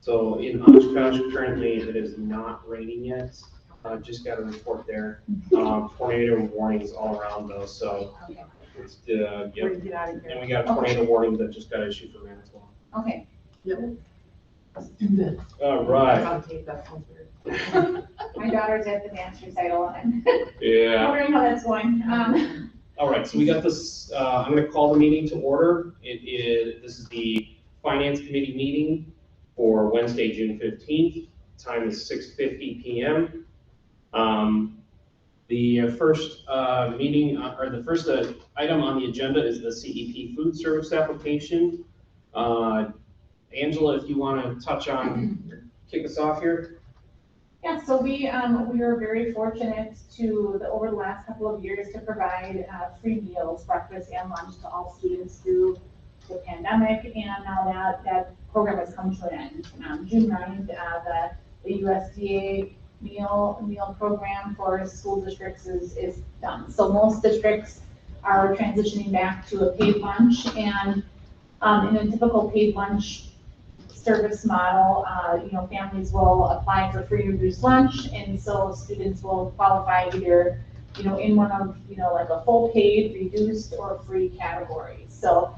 So in Oshkosh, currently it is not raining yet. Just got a report there. Tornado warnings all around though, so Okay. it's, We're yep. gonna get out of here. And we got a tornado warning that just got issued for Manitowoc. Okay. Yep. Let's do that. All right. On tape, that sounds weird. My daughter's at the dance recital and Yeah. wondering how that's going. All right, so we got this, I'm gonna call the meeting to order. This is the Finance Committee meeting for Wednesday, June 15th. Time is 6:50 p.m. The first item on the agenda is the CEP food service application. Angela, if you wanna kick us off here? Yeah, so we are very fortunate over the last couple of years to provide free meals, breakfast and lunch to all students through the pandemic, and now that program has come to an end. June 9th, the USDA meal program for school districts is done. So most districts are transitioning back to a paid lunch, and in a typical paid lunch service model, families will apply for free reduced lunch, and so students will qualify either, in one of, like a full paid, reduced, or free category. So,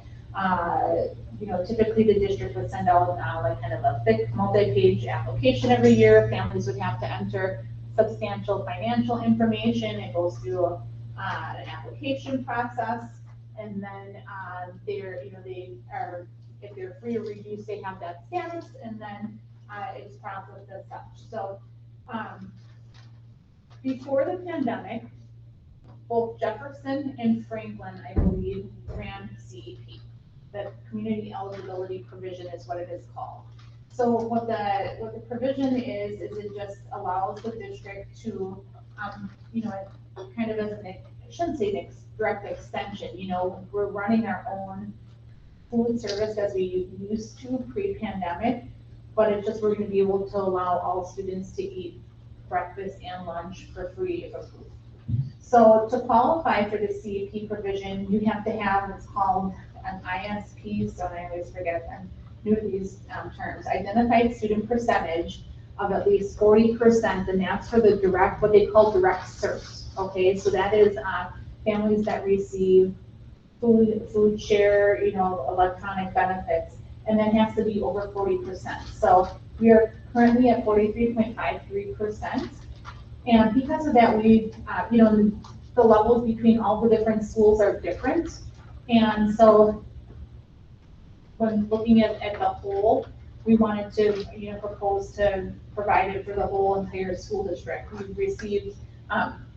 typically the district would send out like kind of a thick multi-page application every year. Families would have to enter substantial financial information. It goes through an application process, and then if they're free or reduced, they have that status, and then it's processed as such. So before the pandemic, both Jefferson and Franklin, I believe, ran CEP. The community eligibility provision is what it is called. So what the provision is it just allows the district to, kind of as I shouldn't say an direct extension, we're running our own food service as we used to pre-pandemic, but it's just we're going to be able to allow all students to eat breakfast and lunch for free for food. So to qualify for the CEP provision, you have to have what's called an ISP, so I always forget, I'm new to these terms, identified student percentage of at least 40%, and that's for the what they call direct CERT. Okay, so that is families that receive food share, electronic benefits, and that has to be over 40%. So we are currently at 43.53%. And because of that, we, the levels between all the different schools are different. And so when looking at the whole, we wanted to, propose to provide it for the whole entire school district. We've received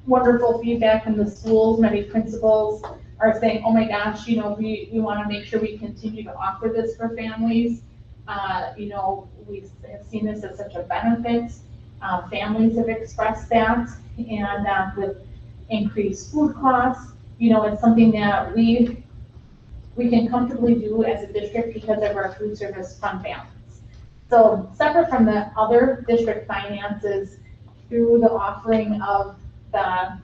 wonderful feedback from the schools. Many principals are saying, oh my gosh, we want to make sure we continue to offer this for families. We have seen this as such a benefit. Families have expressed that, and with increased food costs, it's something that we can comfortably do as a district because of our food service fund balance. So separate from the other district finances, through the offering of the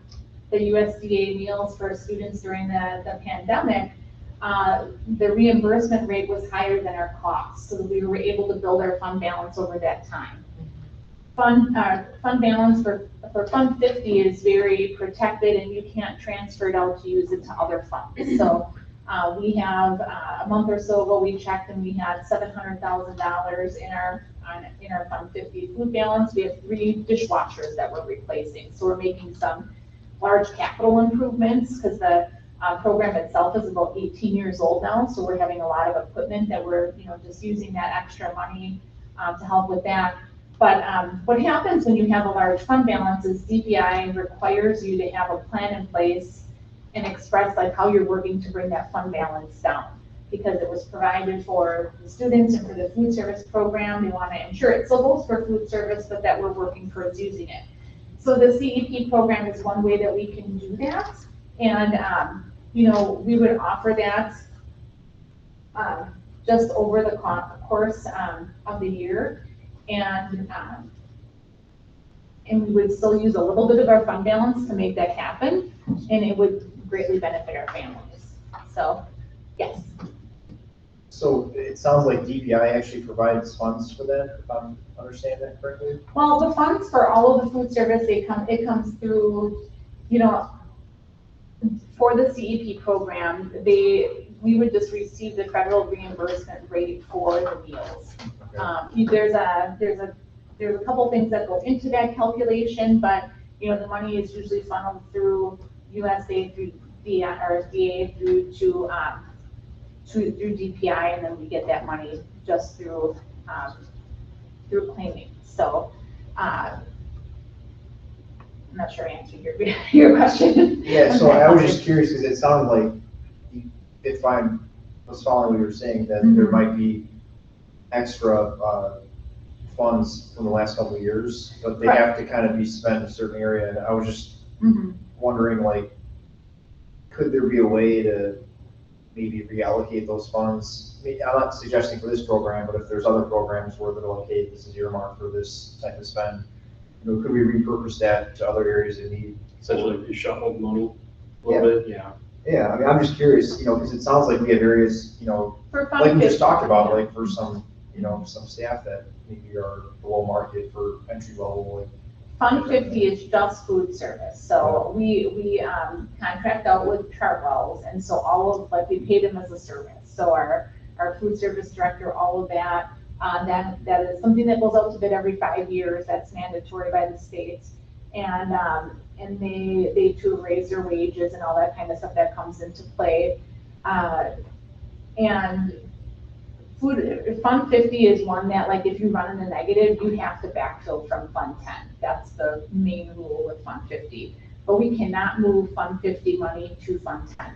USDA meals for students during the pandemic, the reimbursement rate was higher than our costs, so we were able to build our fund balance over that time. Fund balance for Fund 50 is very protected, and you can't transfer it out to use it to other funds. So we have a month or so ago we checked, and we had $700,000 in our Fund 50 food balance. We have 3 dishwashers that we're replacing, so we're making some large capital improvements because the program itself is about 18 years old now, so we're having a lot of equipment that we're just using that extra money to help with that. But what happens when you have a large fund balance is DPI requires you to have a plan in place and express like how you're working to bring that fund balance down, because it was provided for the students and for the food service program. We want to ensure it still goes for food service, but that we're working towards using it. So the CEP program is one way that we can do that, and we would offer that just over the course of the year, and we would still use a little bit of our fund balance to make that happen, and it would greatly benefit our families. So, yes. So it sounds like DPI actually provides funds for that, if I'm understanding that correctly? Well, the funds for all of the food service, it comes through, you know, for the CEP program, we would just receive the federal reimbursement rate for the meals. Okay. There's a couple things that go into that calculation, but, you know, the money is usually funneled through USA, through DA, through DPI, and then we get that money just through claiming. So, I'm not sure I answered your question. Yeah, so I was just curious, because it sounded like, if I was following what you were saying, that there Mhm. might be extra funds from the last couple of years, but they Right. have to kind of be spent in a certain area, and I was just Mhm. wondering, like, could there be a way to maybe reallocate those funds? I mean, I'm not suggesting for this program, but if there's other programs where they're like, hey, this is earmarked for this type of spend, you know, could we repurpose that to other areas in need? Essentially reshuffled money a little bit, yeah. Yeah, I mean, I'm just curious, you know, because it sounds like we have areas, you know, For like we Fund just 50, talked about, yeah. like for some, you know, some staff that maybe are below market for entry level, like. Fund 50 is just food service, so we contract out with Chartwells, and so all of, like, we pay them as a service. So our food service director, all of that, that is something that goes out to bid every 5 years, that's mandatory by the state. And they too raise their wages and all that kind of stuff that comes into play. And Fund 50 is one that, like, if you run in the negative, you have to backfill from Fund 10. That's the main rule with Fund 50. But we cannot move Fund 50 money to Fund 10.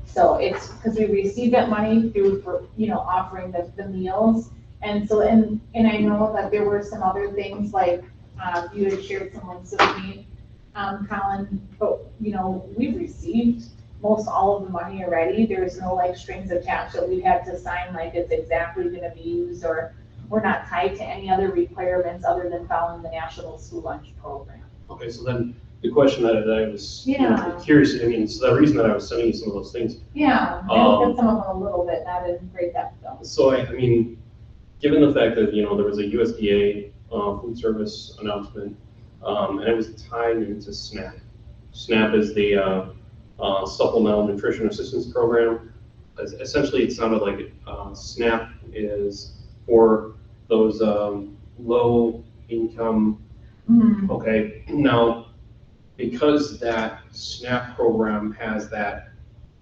So it's because we receive that money through, for, you know, offering the meals. And so, and I know that there were some other things, like, you had shared some links with me, Colin, but, you know, we've received most all of the money already. There's no, like, strings attached that we have to sign, like it's exactly gonna be used, or we're not tied to any other requirements other than following the National School Lunch Program. Okay, so then the question that I was you know, Yeah. curious, I mean, so the reason that I was sending you some of those things. Yeah, I looked at some of them a little bit, not in great depth though. So I mean, given the fact that, you know, there was a USDA food service announcement, and it was tied into SNAP. SNAP is the Supplemental Nutrition Assistance Program. Essentially, it sounded like SNAP is for those low income. Mhm. Okay, now, because that SNAP program has that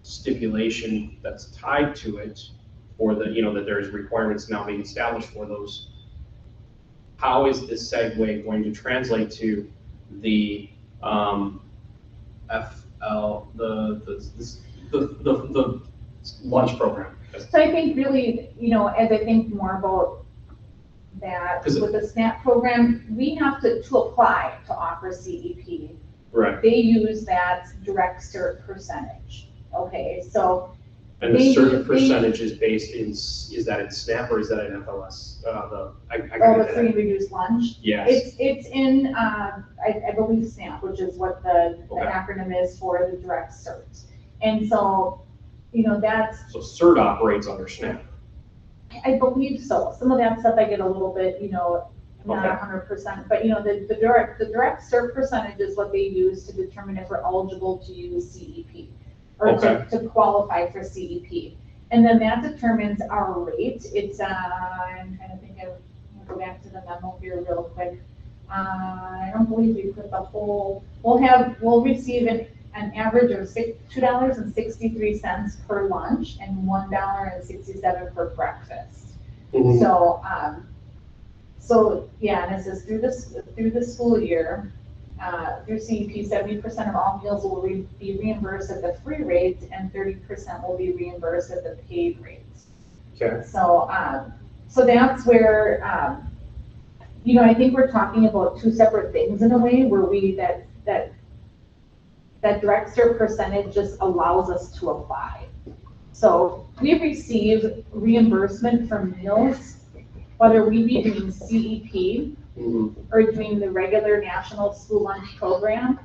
stipulation that's tied to it, or the, you know, that there's requirements now being established for those, how is this segue going to translate to the FL, the lunch program? So I think really, you know, as I think more about that, 'Cause with the SNAP program, we have to apply to offer CEP. Right, They use that direct cert percentage, okay? So and the They- certain they- percentage is based in, is that in SNAP or is that in FLS? I all gotta the get free that. and reduced lunch. Yes, It's in, I believe SNAP, which is what the Okay. acronym is for the direct cert. And so, you know, that's, so CERT operates under SNAP. I believe so. Some of that stuff I get a little bit, you know, not Okay. 100%, but, you know, the direct cert percentage is what they use to determine if we're eligible to use CEP, or Okay. to qualify for CEP. And then that determines our rate. It's, I'm trying to think of, I'll go back to the memo here real quick. I don't believe we put the whole, we'll receive an average of $2.63 per lunch and $1.67 per breakfast. Mhm. So, yeah, and it says through the school year, through CEP, 70% of all meals will be reimbursed at the free rate, and 30% will be reimbursed at the paid rates. Okay, So, so that's where, you know, I think we're talking about two separate things in a way, where that direct cert percentage just allows us to apply. So we receive reimbursement for meals, whether we be doing CEP Mhm. or doing the regular National School Lunch Program.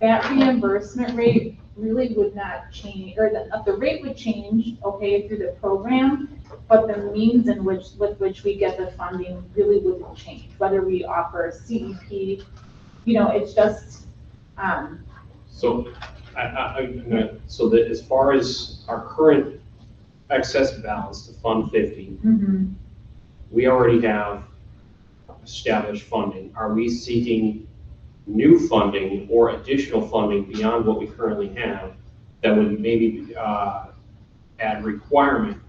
that reimbursement rate really would not change, or the rate would change, okay, through the program, but the means in which, with which we get the funding really wouldn't change, whether we offer CEP, it's just, So, so that as far as our current excess balance to Fund 50, we already have established funding. Are we seeking new funding or additional funding beyond what we currently have that would maybe add requirement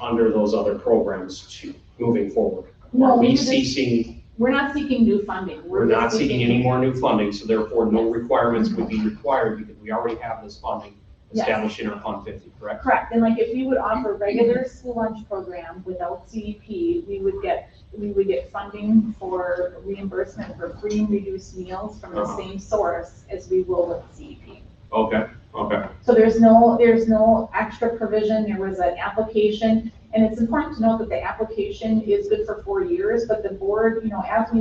under those other programs to moving forward? No, Are we we would just- ceasing, we're not seeking new funding. we're just not seeking any more new funding, so therefore no requirements would be required because we already have this funding Yes. established in our Fund 50, correct? Correct, and like if we would offer regular school lunch program without CEP, we would get funding for reimbursement for free and reduced meals from the same source as we will with CEP. Okay, okay. So there's no extra provision, there was an application, and it's important to note that the application is good for 4 years, but the board, as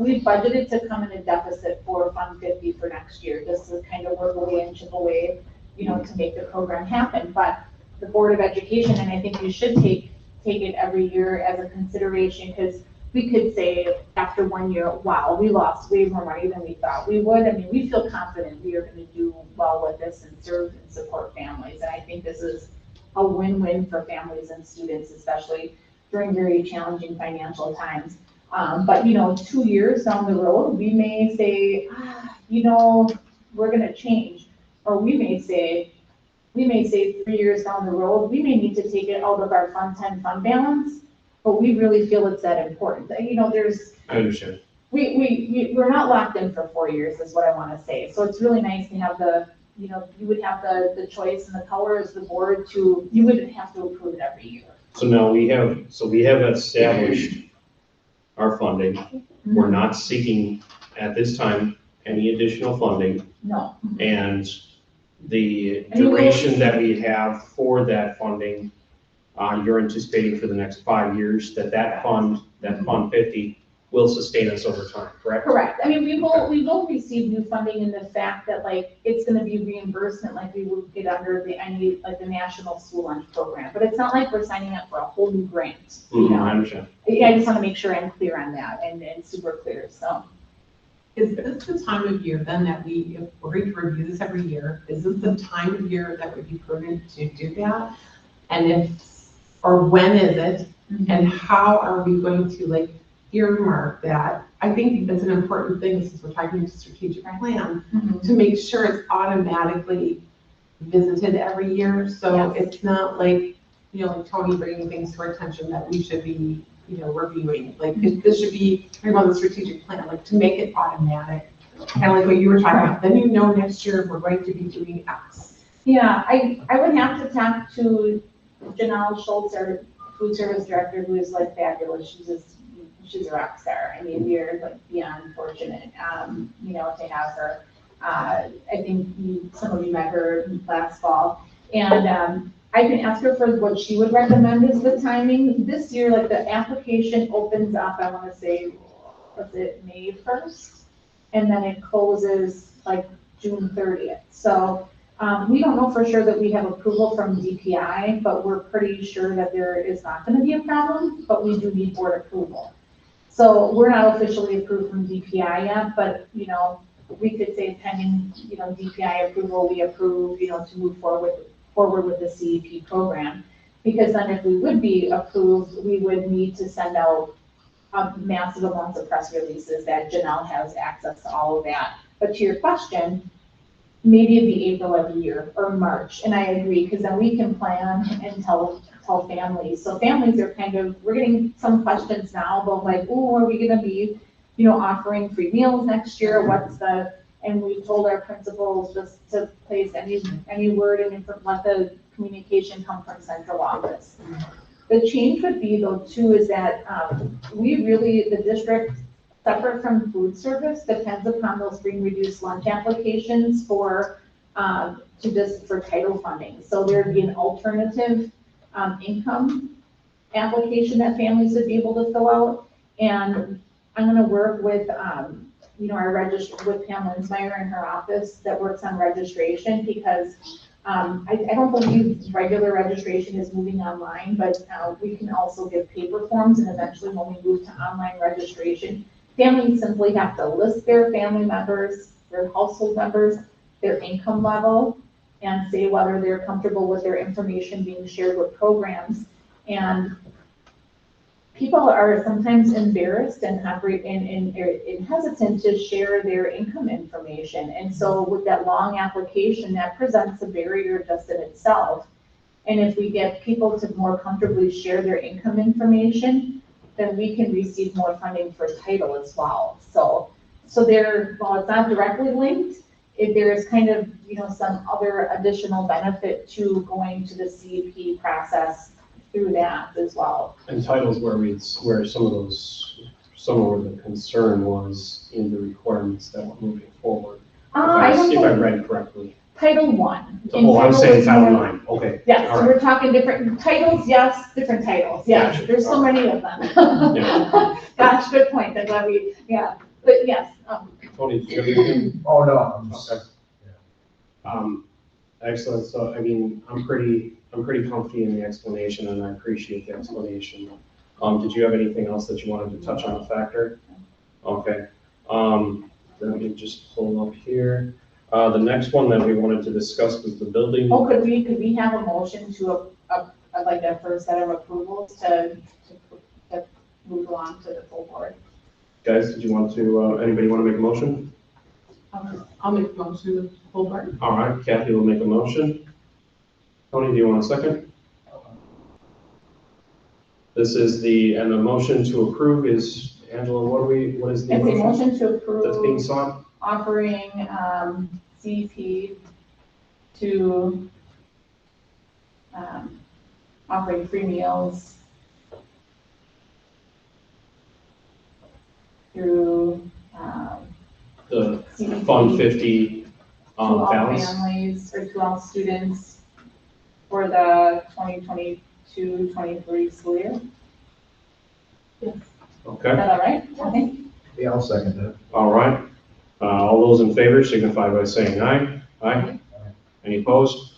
we budgeted to come in a deficit for Fund 50 for next year, just to kind of work away and chip away, to make the program happen. But the Board of Education, and I think you should take it every year as a consideration, because we could say after 1 year, wow, we lost way more money than we thought we would. I mean, we feel confident we are going to do well with this and serve and support families. And I think this is a win-win for families and students, especially during very challenging financial times. But 2 years down the road, we may say, we're gonna change. Or we may say 3 years down the road, we may need to take it out of our Fund 10 fund balance, but we really feel it's that important. I understand. We're not locked in for 4 years is what I wanna say. So it's really nice to have you would have the choice and the power as the board you wouldn't have to approve it every year. So now we have established our funding. We're not seeking at this time any additional funding. No. And the duration that we have for that funding, you're anticipating for the next 5 years that Fund 50 will sustain us over time, correct? Correct. I mean, we will receive new funding in the fact that it's gonna be reimbursement like we would get under the National School Lunch Program. But it's not like we're signing up for a whole new grant, I understand. I just wanna make sure I'm clear on that and super clear, so. Is this the time of year then that if we're going to review this every year, is this the time of year that would be prudent to do that? And when is it? And how are we going to earmark that? I think that's an important thing since we're talking about strategic plan, to make sure it's automatically visited every year. So it's not like Tony bringing things to our attention that we should be, reviewing. This should be on the strategic plan, to make it automatic. Kind of like what you were talking about. Then next year we're going to be doing X. Yeah, I would have to talk to Janelle Schultz, our food service director, who is fabulous. She's a rock star. I mean, we're beyond fortunate, to have her. I think some of you met her last fall, and I can ask her for what she would recommend is the timing. This year, the application opens up, I want to say, was it May 1st? And then it closes June 30th. So we don't know for sure that we have approval from DPI, but we're pretty sure that there is not going to be a problem, but we do need board approval. So we're not officially approved from DPI yet, but, we could say pending, DPI approval, we approve, to move forward with the CEP program. Because then if we would be approved, we would need to send out massive amounts of press releases that Janelle has access to all of that. But to your question, maybe it'd be April every year or March. And I agree, because then we can plan and tell families. So families are we're getting some questions now about are we gonna be, offering free meals next year? And we've told our principals just to place any word and let the communication come from central office. The change would be though too, is that the district, separate from food service, depends upon those free and reduced lunch applications for title funding. So there'd be an alternative income application that families would be able to fill out. And I'm gonna work with our with Pam Linsmeyer in her office that works on registration, because I don't believe regular registration is moving online, but we can also give paper forms, and eventually when we move to online registration, families simply have to list their family members, their household members, their income level, and say whether they're comfortable with their information being shared with programs. And people are sometimes embarrassed and hesitant to share their income information. And so with that long application, that presents a barrier just in itself. And if we get people to more comfortably share their income information, then we can receive more funding for title as well. So while it's not directly linked, there is kind of, some other additional benefit to going to the CEP process through that as well. And titles where some of the concern was in the requirements that were moving forward. If I read correctly. Title I. Oh, I'm saying Title IX, okay. Yes, All so right. we're talking different titles, yes, different titles, yes, Gotcha. there's so All right. many of them. Yeah. Gosh, good point, I'm glad but yes. Tony, do you have anything? Oh, no, I'm just, Okay. Excellent, so, I'm pretty comfy in the explanation, and I appreciate the explanation. Did you have anything else that you wanted to touch on, a factor? Okay, let me just pull up here. The next one that we wanted to discuss was the building. Oh, could we have a motion to, like a first set of approvals to move along to the full board? Guys, did you want to, anybody want to make a motion? I'll make the motion to the full board. All right, Kathy will make a motion. Tony, do you want a second? This is and the motion to approve is, Angela, what is the It's a motion motion to that's being approve sought? offering CP to offering free meals through The CP Fund 50 to all balance? families or to all students for the 2022-23 school year. Is Okay, that all right? Okay. yeah, I'll second that. all right. All those in favor signify by saying aye. Aye. Any opposed?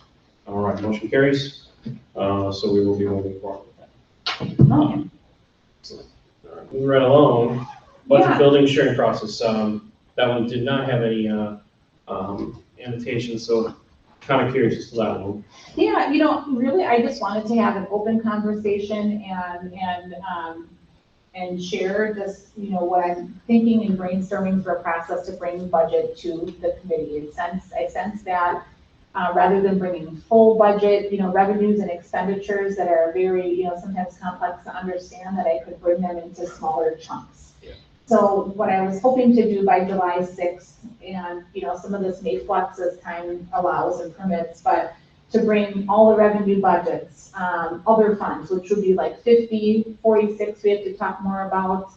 All right, motion carries. So we will be moving forward with that. Okay. All right, moving right along. Budget Yeah. building sharing process. That one did not have any annotations, so kind of curious as to that one. Yeah, really, I just wanted to have an open conversation and share just, what I'm thinking and brainstorming for a process to bring budget to the committee. I sense that rather than bringing full budget, revenues and expenditures that are very, sometimes complex to understand, that I could bring them into smaller chunks. Yeah. So what I was hoping to do by July 6th, and, some of this may flux as time allows and permits, but to bring all the revenue budgets, other funds, which would be like 50, 46, we have to talk more about,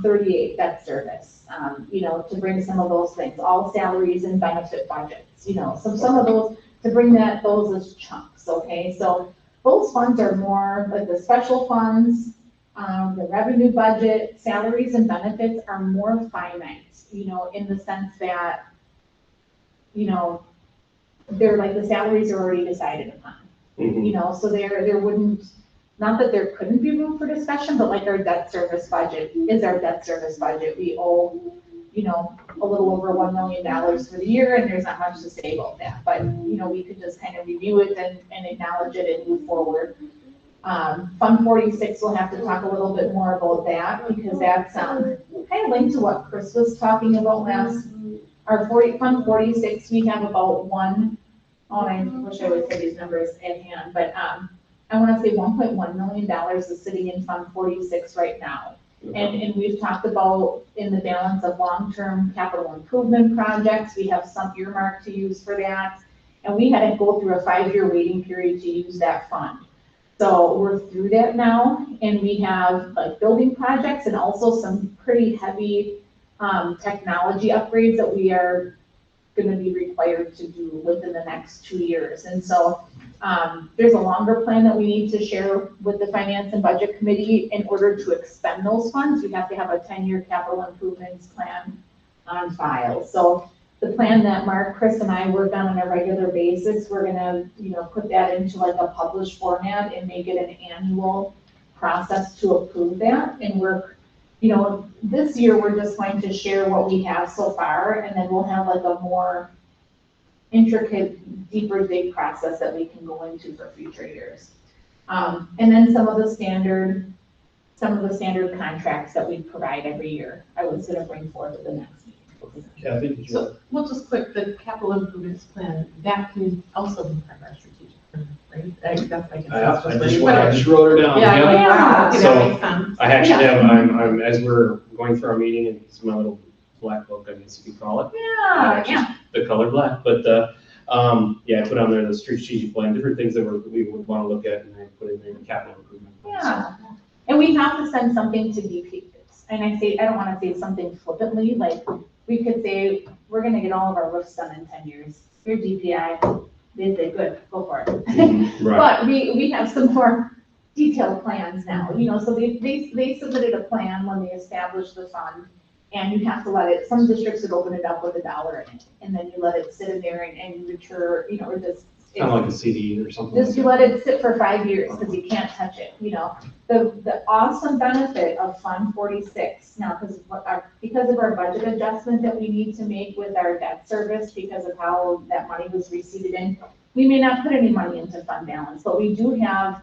38, debt service, to bring some of those things, all salaries and benefit budgets, some of those, to bring those as chunks, okay? So those funds are more like the special funds, the revenue budget, salaries and benefits are more finite, in the sense that, they're like, the salaries are already decided upon. Mhm. So there wouldn't, not that there couldn't be room for discussion, but like our debt service budget is our debt service budget. We owe, a little over $1 million for the year, and there's not much to say about that. But, we could just kind of review it and acknowledge it and move forward. Fund 46, we'll have to talk a little bit more about that, because that's kind of linked to what Chris was talking about last. Our Fund 46, we have about I wish I would say these numbers at hand, but I want to say $1.1 million is sitting in Fund 46 right now. And we've talked about in the balance of long-term capital improvement projects, we have some earmark to use for that. And we had to go through a 5-year waiting period to use that fund. So we're through that now, and we have like building projects and also some pretty heavy technology upgrades that we are going to be required to do within the next 2 years. And so there's a longer plan that we need to share with the Finance and Budget Committee. In order to expend those funds, we have to have a 10-year capital improvements plan on file. So the plan that Mark, Chris, and I work on a regular basis, we're gonna, put that into like a published format and make it an annual process to approve that. And this year, we're just going to share what we have so far, and then we'll have like a more intricate, deeper dig process that we can go into for future years. And then some of the standard contracts that we provide every year, I was gonna bring forth at the next meeting. Kathy, did you? So, well, just quick, the capital improvements plan, that can also be part of our strategic plan, right? I guess that's I just. just wrote her down. Yeah, Yep. like, wow, okay, So, that makes sense. I actually have, I'm, as we're going through our meeting, and it's my little black book, I guess you could call it. Yeah. The color black, but, yeah, I put on there the strategic plan, different things that we would want to look at, and I put in there the capital improvement. plan. Yeah, and we have to send something to DP. And I don't wanna say something flippantly, like, we could say, we're gonna get all of our roofs done in 10 years. Your DPI, they say, good, go for it. Right. But we have some more detailed plans now, so they submitted a plan when they established the fund. And you have to let it, some districts would open it up with $1 in it, and then you let it sit in there and mature, or just. Kind of like a CD or something. Just you let it sit for 5 years, because you can't touch it, The awesome benefit of Fund 46, now, because of our budget adjustment that we need to make with our debt service, because of how that money was received in, we may not put any money into fund balance, but we do have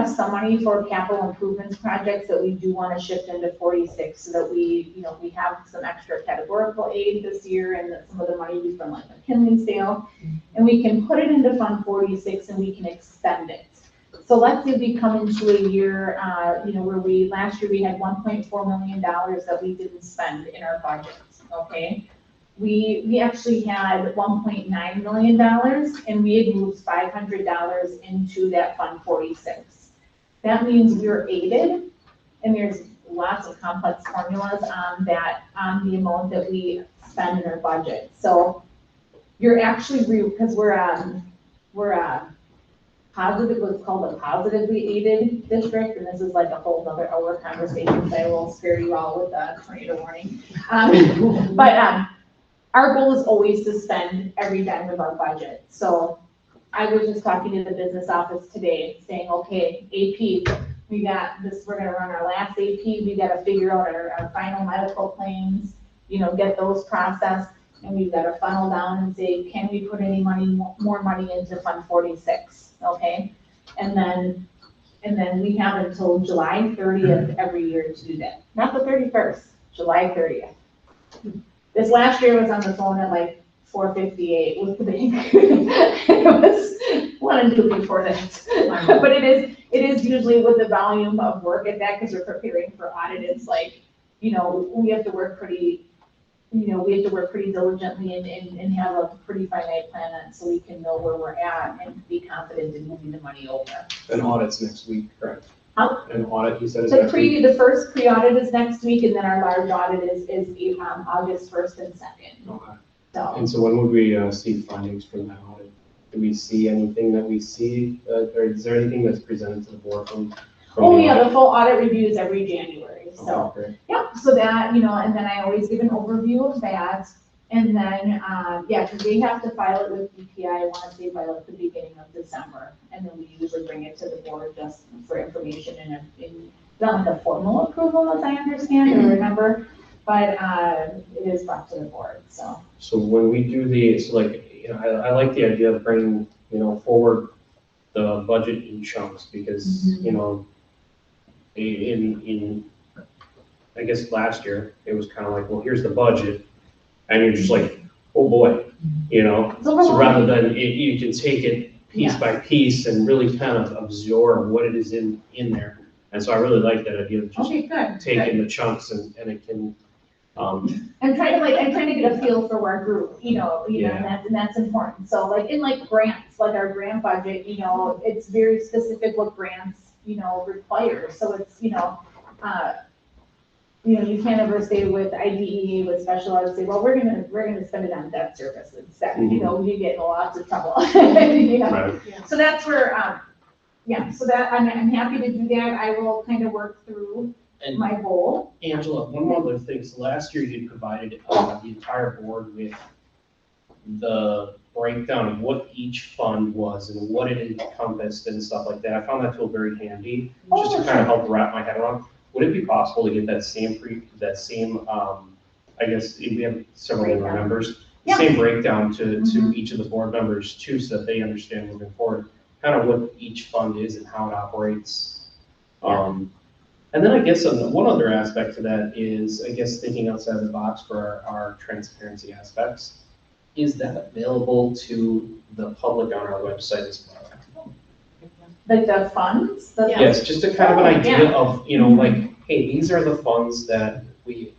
some money for capital improvements projects that we do want to shift into 46, so that we have some extra categorical aid this year, and that some of the money we from like McKinley sale, and we can put it into Fund 46 and we can expend it. So let's say we come into a year, where last year we had $1.4 million that we didn't spend in our budget, okay? We actually had $1.9 million, and we had moved $500 into that Fund 46. That means we're aided, and there's lots of complex formulas on the amount that we spend in our budget. So you're actually, because we're positive, what's called a positively aided district, and this is like a whole other hour conversation, so I will spare you all with a tornado warning. Our goal is always to spend every dime of our budget. So I was just talking to the business office today, saying, okay, AP, we got this, we're gonna run our last AP, we gotta figure out our final medical claims, get those processed, and we've gotta funnel down and say, can we put any more money into Fund 46, okay? And then we have until July 30th every year to do that. Not the 31st, July 30th. This last year was on the phone at like 4:58 with the bank. It was one and two before that. But it is usually with the volume of work at that, because we're preparing for audit, it's like, we have to work pretty diligently and have a pretty finite plan on, so we can know where we're at and be confident in moving the money over. An audit's next week, correct? Huh? An audit, you said is next week? The first pre-audit is next week, and then our large audit is August 1st and 2nd. Okay. So, And so when would we see findings from that audit? Do we see anything that we see, or is there anything that's presented to the board from? the full audit review is every January, so. Okay, great. Yep, so that, and then I always give an overview of that, and then, because they have to file it with DPI, I want to say by like the beginning of December, and then we usually bring it to the board just for information and not like a formal approval, as I understand or remember, but it is brought to the board, so. So when we do I like the idea of bringing, forward the budget in chunks, because, in I guess last year, it was kind of like, well, here's the budget, and you're just like, oh boy, So rather than, you can take it piece by piece and really kind of absorb what it is in there. And so I really like that idea of just taking the chunks and it can, I'm trying to get a feel for our group, and that's important. So in grants, like our grant budget, it's very specific what grants, require. So it's, you can't ever say with IDE, with special ed, say, well, we're gonna spend it on debt service instead. We get in lots of trouble. Right. So that's where, so that I'm happy to do that. I will kind of work through And my goal. Angela, one other thing, so last year you provided the entire board with the breakdown of what each fund was and what it encompassed and stuff like that. I found that tool very handy, just to kind of help wrap my head around. Would it be possible to get that same I guess we have several board members, Yeah. same breakdown to Mhm. each of the board members too, so that they understand moving forward, kind of what each fund is and how it operates. And then I guess one other aspect to that is, I guess, thinking outside the box for our transparency aspects. Is that available to the public on our website as well? Like the funds? Yes, just a kind of an Oh, idea yeah. of, like, hey, these are the funds that we,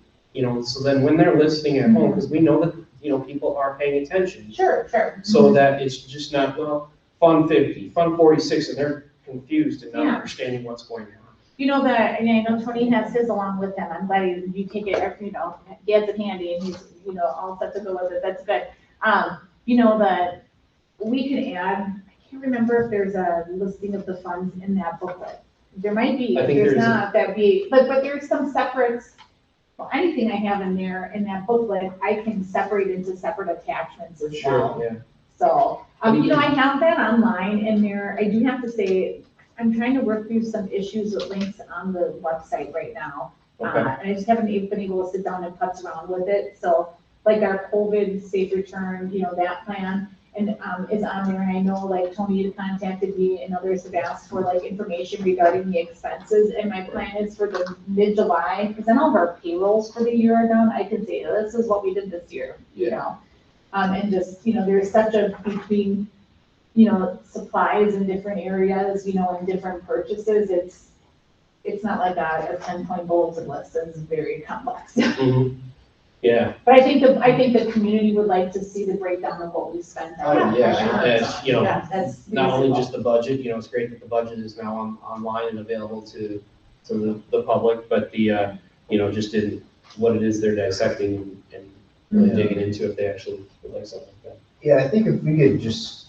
so then when they're listening at home, because we know that, people are paying attention. Sure. So that it's just not, well, Fund 50, Fund 46, and they're confused and not Yeah. understanding what's going on. That, and I know Tony has his along with him, I'm glad you take it, he has it handy and he's, all set to go with it, that's good. That we can add, I can't remember if there's a listing of the funds in that booklet. There might be, I if think there's there's a- not, that'd be, but there's some separates. Well, anything I have in there, in that booklet, I can separate into separate attachments as well. Yeah. So, I have that online and there, I do have to say, I'm trying to work through some issues with links on the website right now. Okay. And I just haven't been able to sit down and putz around with it. So like our COVID safe return, that plan and, is on there. And I know like Tony had contacted me and others have asked for like information regarding the expenses. And my plan is for the mid-July, because then all of our payrolls for the year are done. I can say, this is what we did this year, and just, there's such a between, supplies in different areas, and different purchases, it's not like a 10-point bulletin list, it's very complex. Mhm. Yeah. But I think the community would like to see the breakdown of what we spent on. Oh, yeah, and, That's not only reasonable. just the budget, it's great that the budget is now online and available to the public, but just in what it is they're dissecting and really digging into if they actually would like something like that. Yeah, I think if we could just,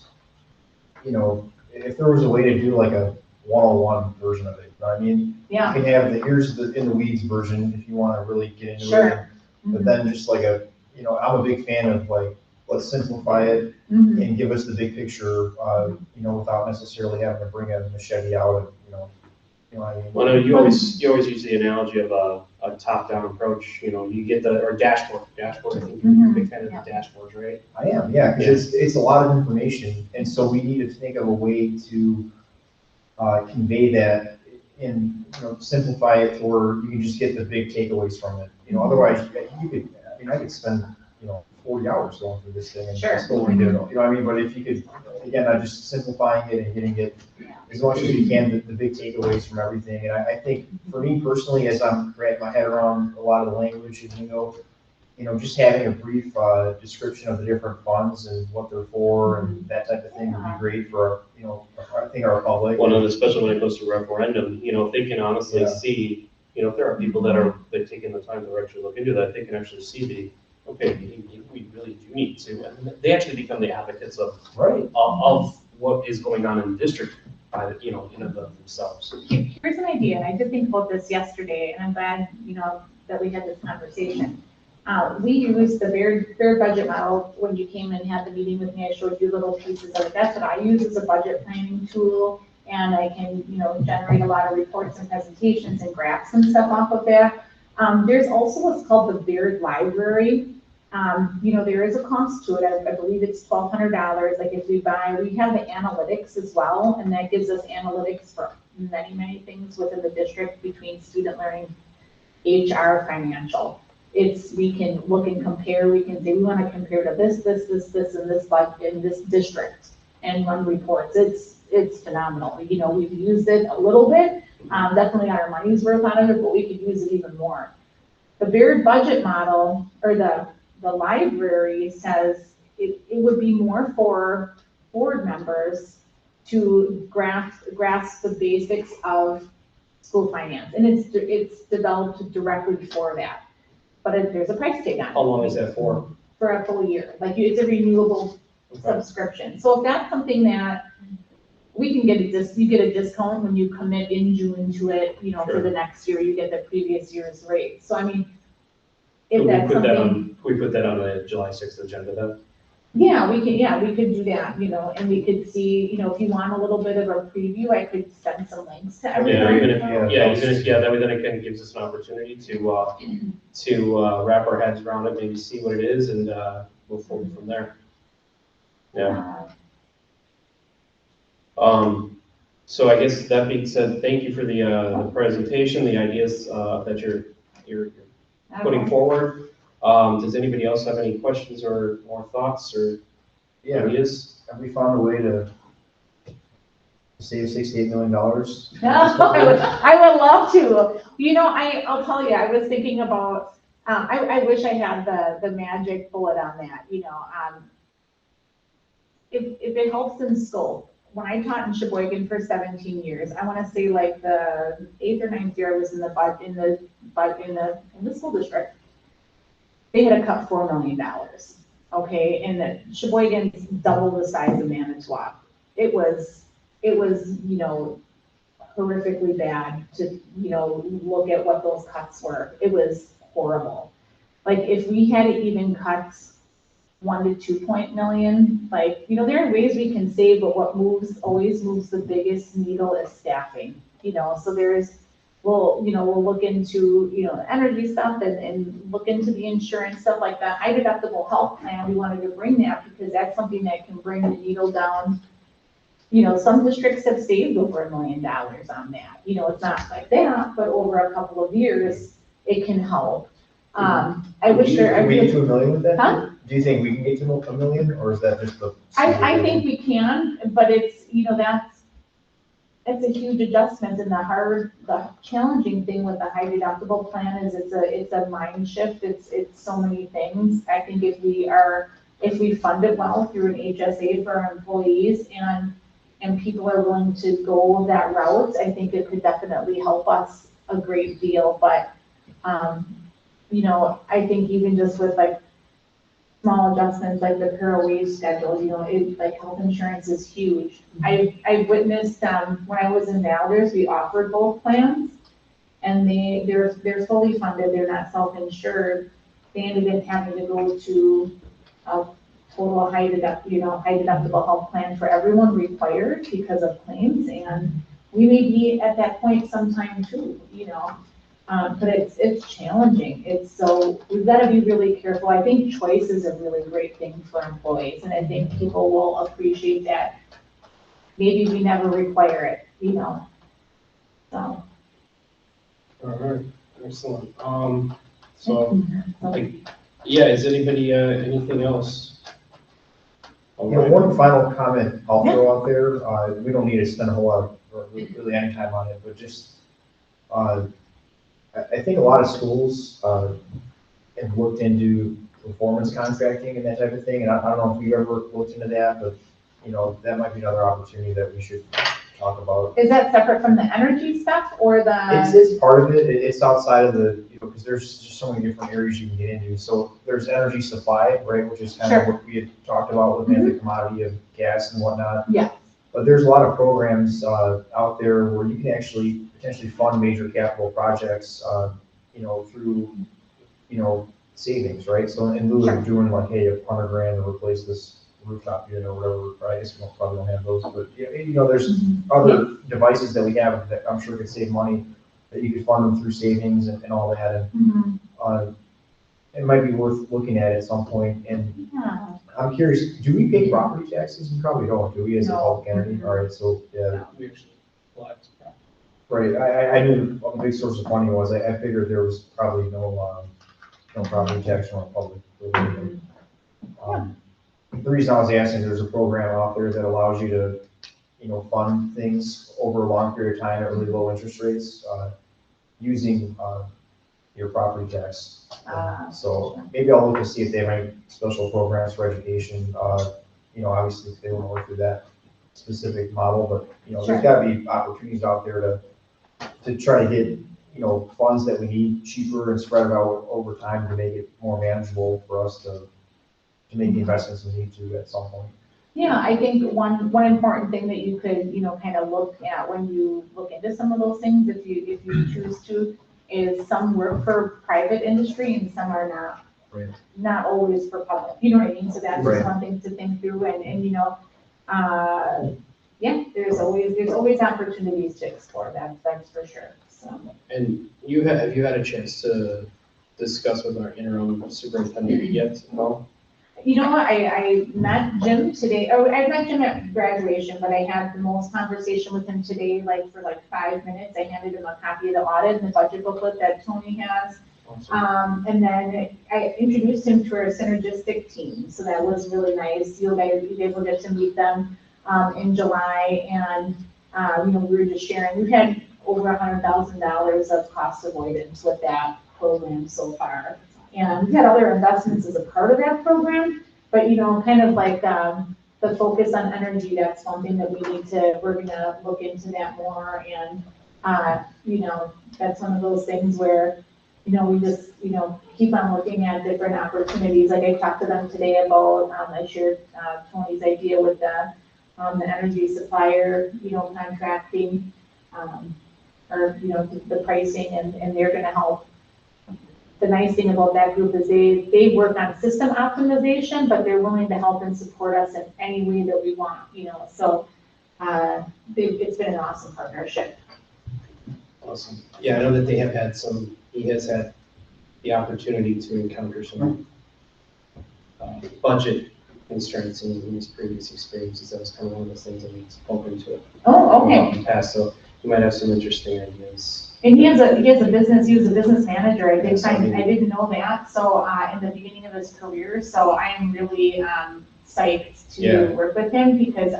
if there was a way to do like a 101 version of it, you know what I mean? Yeah. You can have here's the in the weeds version if you want to really get into Sure. it. But then just like I'm a big fan of like, let's simplify it Mhm. and give us the big picture, without necessarily having to bring a machete out of, what I mean? Well, no, you always use the analogy of a top-down approach, you get or dashboard, I think you're a big fan of the dashboards, right? I am, yeah, because it's a lot of information, and so we need to think of a way to convey that and, simplify it, or you can just get the big takeaways from it. Otherwise, I could spend, 40 hours going through this thing and Sure. still wouldn't get it all, But if you could, again, just simplifying it and getting it as much as you can, the big takeaways from everything. And I think for me personally, as I'm wrapping my head around a lot of the language, and just having a brief description of the different funds and what they're for and that type of thing would be great for, I think our public. Well, and especially when it goes to referendum, if they can honestly see, if there are people that are taking the time to actually look into that, they can actually see okay, we really do need to, and they actually become the advocates of what is going on in the district by the, in and of themselves. Here's an idea, and I did think about this yesterday, and I'm glad, that we had this conversation. We used the Baird budget model when you came and had the meeting with me. I showed you little pieces of it. That's what I use as a budget planning tool, and I can, generate a lot of reports and presentations and graphs and stuff off of that. There's also what's called the Baird Library. There is a cost to it. I believe it's $1,200. Like if we have the analytics as well, and that gives us analytics for many, many things within the district between student learning, HR, financial. We can look and compare. We can say we want to compare to this, and this in this district and run reports. It's phenomenal. We've used it a little bit. Definitely got our money's worth out of it, but we could use it even more. The Baird budget model, or the library says it would be more for board members to grasp the basics of school finance, and it's developed directly for that. But there's a price tag on it. How long is that for? For a full year, like it's a renewable subscription. So if that's something that we can get you get a discount when you commit in June to it, you know, for the next year, you get the previous year's rate. So I mean, if Could that's something. we put that on the July 6th agenda then? Yeah, we could do that, you know, and we could see, you know, if you want a little bit of a preview, I could send some links to everyone. Yeah, even if, Yeah. that way then it kind of gives us an opportunity to wrap our heads around it, maybe see what it is and move forward from there. Yeah. So I guess that being said, thank you for the presentation, the ideas that you're putting forward. Does anybody else have any questions or more thoughts or ideas? Have we found a way to save $68 million? I would love to. You know, I'll tell you, I was thinking about, I wish I had the magic bullet on that, you know. If it helps in scope, when I taught in Sheboygan for 17 years, I want to say like the 8th or 9th year I was in the school district. They had to cut $4 million, okay, and Sheboygan's double the size of Manitowoc. It was, you know, horrifically bad to, you know, look at what those cuts were. It was horrible. Like, if we had even cut 1 to 2 million, like, you know, there are ways we can save, but what always moves the biggest needle is staffing, you know, so we'll look into, you know, energy stuff and look into the insurance, stuff like that. High deductible health plan, we wanted to bring that because that's something that can bring the needle down. You know, some districts have saved over $1 million on that. You know, it's not like that, but over a couple of years, it can help. I wish there. Can we get to $1 million with that? Huh? Do you think we can get to $1 million, or is that just the? I think we can, but it's, you know, that's a huge adjustment, and the challenging thing with the high deductible plan is it's a mind shift, it's so many things. I think if we fund it well through an HSA for our employees and people are willing to go that route, I think it could definitely help us a great deal, but, you know, I think even just with like small adjustments like the parallel wage schedule, you know, like health insurance is huge. I witnessed, when I was in Valdez, we offered both plans and they're fully funded, they're not self-insured. They ended up having to go to a total high deductible health plan for everyone required because of claims, and we may be at that point sometime too, you know. But it's challenging. So we've got to be really careful. I think choice is a really great thing for employees, and I think people will appreciate that. Maybe we never require it, you know. So. All right, excellent. Is anybody anything else? You know, one final comment I'll throw out there. We don't need to spend a whole lot or really any time on it, but just. I think a lot of schools have looked into performance contracting and that type of thing, and I don't know if you've ever looked into that, but, you know, that might be another opportunity that we should talk about. Is that separate from the energy stuff or the? It's part of it. It's outside of the, you know, because there's just so many different areas you can get into. So there's energy supply, right, which is kind of what we had talked about looking at the commodity of gas and whatnot. Yeah. But there's a lot of programs out there where you can actually potentially fund major capital projects, you know, through, you know, savings, right? So in lieu of doing like, hey, $100,000 to replace this rooftop unit or whatever, I guess we probably don't have those, but you know, there's other devices that we have that I'm sure could save money that you could fund them through savings and all that. And it might be worth looking at some point. And I'm curious, do we pay property taxes? We probably don't, do we, as a public entity? All right, so yeah. We actually collect. Right, I knew what the big source of funding was. I figured there was probably no property tax on public. The reason I was asking, there's a program out there that allows you to, you know, fund things over a long period of time at really low interest rates, using your property tax. So maybe I'll look to see if they have any special programs for education. You know, obviously if they want to work through that specific model, but, you know, there's got to be opportunities out there to try to get, you know, funds that we need cheaper and spread it out over time to make it more manageable for us to make the investments we need to at some point. Yeah, I think one important thing that you could, kind of look at when you look into some of those things, if you choose to, is some work for private industry and some are not. Right. Not always for public, you know what I mean? So that's Right. just one thing to think through yeah, there's always opportunities to explore that's for sure, so. And have you had a chance to discuss with our interim superintendent yet at all? You know what, I met Jim today, I met Jim at graduation, but I had the most conversation with him today, for 5 minutes. I handed him a copy of the audit and the budget booklet that Tony has. Awesome. And then I introduced him to our synergistic team, so that was really nice. You guys were able to get to meet them, in July, and, we were just sharing, we've had over $100,000 of cost avoidance with that program so far. And we've had other investments as a part of that program, but, kind of the focus on energy, that's one thing that we're gonna look into that more, and, that's one of those things where, we just, keep on looking at different opportunities. Like I talked to them today about, I shared, Tony's idea with the energy supplier, contracting, or, the pricing, and they're gonna help. The nice thing about that group is they work on system optimization, but they're willing to help and support us in any way that we want, so, it's been an awesome partnership. Awesome. Yeah, I know that he has had the opportunity to encounter some budget constraints in his previous experiences. That was kind of one of those things that he's spoken to Oh, okay. in the past, so you might have some interesting ideas. And he was a business manager, I Yes, I didn't know that, so, in the beginning of his career, so I am really, psyched to work with him, because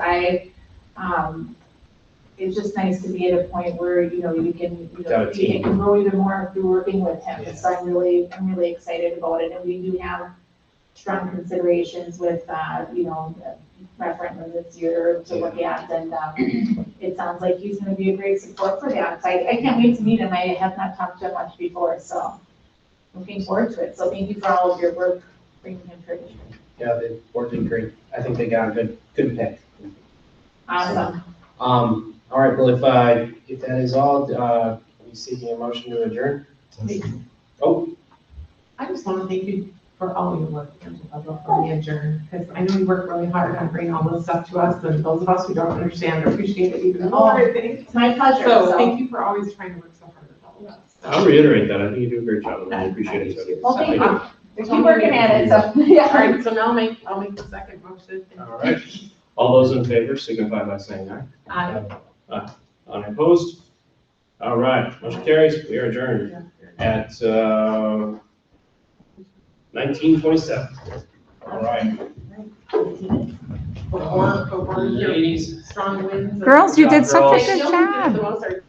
it's just nice to be at a point where, you can, Got a team. you can grow even more through working with him, Yeah. so I'm really excited about it, and we do have strong considerations with, referendum this year to look at, and, it sounds like he's gonna be a great support for that, so I can't wait to meet him. I have not talked to him much before, so looking forward to it, so thank you for all of your work bringing him for this. Yeah, they worked in great. I think they got a good pick. Awesome. All right, well, if that is all, are we seeking a motion to adjourn? Oh, I just want to thank you for all your work, Angela, before we adjourn, because I know you work really hard on bringing all this stuff to us, and those of us who don't understand appreciate it even more, I think. It's my pleasure, So thank you for always trying to work so hard with all of us. I'll reiterate that. I think you do a great job. I really appreciate it. too. Well, thank you. I Keep working at it, so, All yeah. right, so now I'll make the second motion. do. All right. All those in favor signify by saying aye. Unopposed? All right, motion carries. We are adjourned at 19:27. All right. Before your Ladies. strong winds. Girls, you did such a Girls. good job. The most are